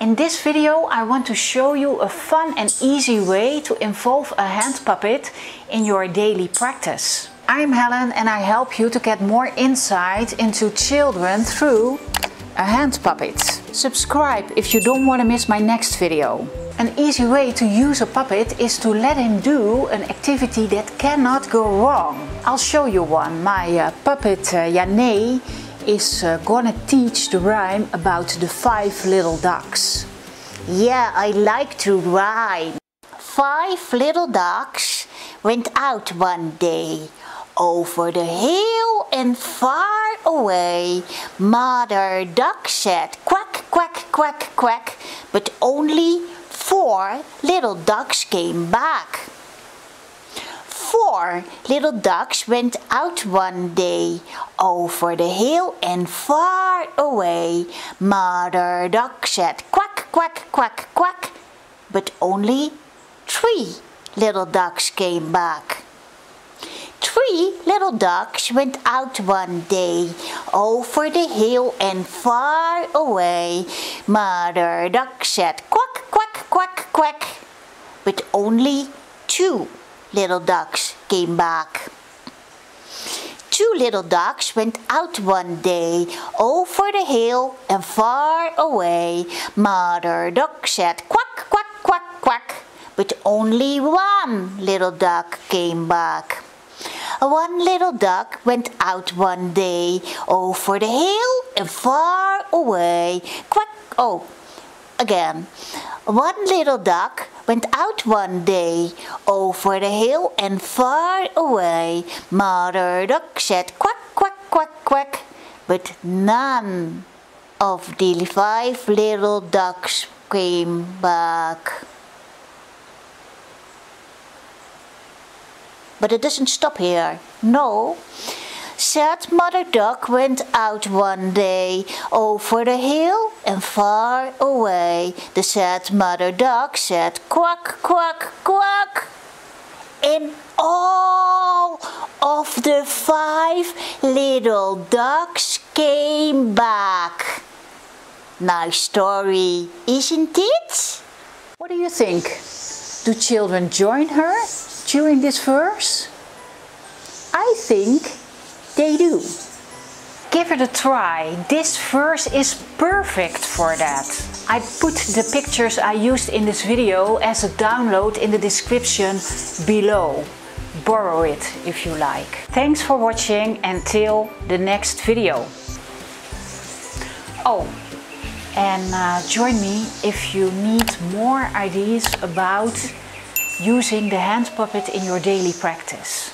In this video I want to show you a fun and easy way to involve a hand puppet in your daily practice. I'm Helen and I help you to get more insight into children through a hand puppet. Subscribe if you don't want to miss my next video. An easy way to use a puppet is to let him do an activity that cannot go wrong. I'll show you one. My puppet Jane is gonna teach the rhyme about the 5 little ducks. Yeah, I like to rhyme. 5 little ducks went out one day. Over the hill and far away, Mother Duck said quack, quack, quack, quack, but only 4 little ducks came back. 4 little ducks went out one day, over the hill and far away. Mother Duck said quack, quack, quack, quack, but only 3 little ducks came back. 3 little ducks went out one day, over the hill and far away. Mother Duck said quack, quack, quack, quack, but only 2 little ducks came back. 2 little ducks went out one day, over the hill and far away. Mother Duck said quack, quack, quack, quack, but only 1 little duck came back. 1 little duck went out one day, over the hill and far away. Quack, oh, again. 1 little duck went out one day, over the hill and far away. Mother Duck said quack, quack, quack, quack, but none of the 5 little ducks came back. But it doesn't stop here. No. Sad Mother Duck went out one day, over the hill and far away. The sad Mother Duck said quack, quack, quack, and all of the 5 little ducks came back. Nice story, isn't it? What do you think? Do children join her during this verse? I think they do. Give it a try. This verse is perfect for that. I put the pictures I used in this video as a download in the description below. Borrow it if you like. Thanks for watching until the next video. Oh, and join me if you need more ideas about using the hand puppet in your daily practice.